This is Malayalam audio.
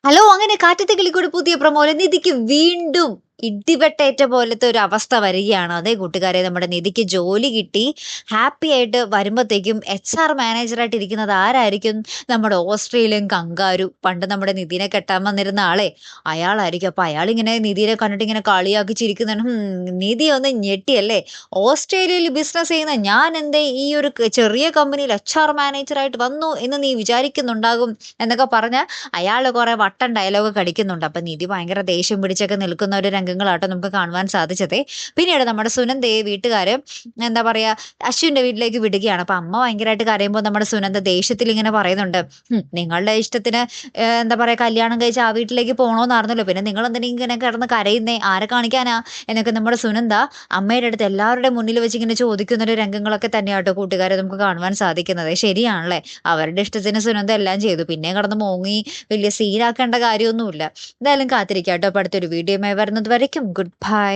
ഹലോ! അങ്ങനെ കാറ്റത്തെ കിളിക്കൂടെ പുതിയ പ്രൊമോയില് നിധിക്ക് വീണ്ടും ഇടിവെട്ടേറ്റ പോലത്തെ ഒരു അവസ്ഥ വരികയാണ്. അതേ കൂട്ടുകാരെ, നമ്മുടെ നിധിക്ക് ജോലി കിട്ടി. ഹാപ്പി ആയിട്ട് വരുമ്പത്തേക്കും എച്ച്ആർ മാനേജറായിട്ട് ഇരിക്കുന്നത് ആരായിരിക്കും? നമ്മുടെ ഓസ്ട്രേലിയൻ കങ്കാരു. പണ്ട് നമ്മുടെ നിധിനെ കെട്ടാൻ വന്നിരുന്ന ആളെ, അയാളായിരിക്കും. അപ്പൊ അയാളിങ്ങനെ നിധിനെ കണ്ടിട്ട് ഇങ്ങനെ കളിയാക്കി ചിരിക്കുന്നുണ്ട്. നിധി ഒന്ന് ഞെട്ടിയല്ലേ? ഓസ്ട്രേലിയയിൽ ബിസിനസ് ചെയ്യുന്ന ഞാൻ എന്തേ ഈ ഒരു ചെറിയ കമ്പനിയിൽ എച്ച്ആർ മാനേജറായിട്ട് വന്നു എന്ന് നീ വിചാരിക്കുന്നുണ്ടാകും എന്നൊക്കെ പറഞ്ഞ് അയാള് കുറെ വട്ടം ഡയലോഗൊക്കെ അടിക്കുന്നുണ്ട്. അപ്പൊ നിധി ഭയങ്കര ദേഷ്യം പിടിച്ചൊക്കെ നിൽക്കുന്ന ഒരു രംഗങ്ങളാട്ടോ നമുക്ക് കാണുവാൻ സാധിച്ചതേ. പിന്നീട് നമ്മുടെ സുനന്ദയെ വീട്ടുകാര് എന്താ പറയാ, അശ്വിന്റെ വീട്ടിലേക്ക് വിടുകയാണ്. അപ്പൊ അമ്മ ഭയങ്കരമായിട്ട് കരയുമ്പോൾ നമ്മുടെ സുനന്ദ ദേഷ്യത്തിൽ ഇങ്ങനെ പറയുന്നുണ്ട്, നിങ്ങളുടെ ഇഷ്ടത്തിന് എന്താ പറയാ കല്യാണം കഴിച്ച് ആ വീട്ടിലേക്ക് പോണോന്നായിരുന്നല്ലോ, പിന്നെ നിങ്ങൾ എന്തിനാ ഇങ്ങനെ കിടന്ന് കരയുന്നേ, ആരെ കാണിക്കാനാ എന്നൊക്കെ നമ്മുടെ സുനന്ദ അമ്മയുടെ അടുത്ത് എല്ലാവരുടെ മുന്നിൽ വെച്ച് ഇങ്ങനെ ചോദിക്കുന്ന ഒരു രംഗങ്ങളൊക്കെ തന്നെയാട്ടോ കൂട്ടുകാരെ നമുക്ക് കാണുവാൻ സാധിക്കുന്നത്. ശരിയാണല്ലേ, അവരുടെ ഇഷ്ടത്തിന് സുനന്ദ എല്ലാം ചെയ്തു, പിന്നെ കടന്ന് മോങ്ങി വലിയ സീനാക്കേണ്ട കാര്യമൊന്നുമില്ല. എന്തായാലും കാത്തിരിക്കാം കേട്ടോ. അപ്പൊ അടുത്തൊരു വീഡിയോയുമായി വരുന്നത് വരയ്ക്കും ഗുഡ് ബൈ.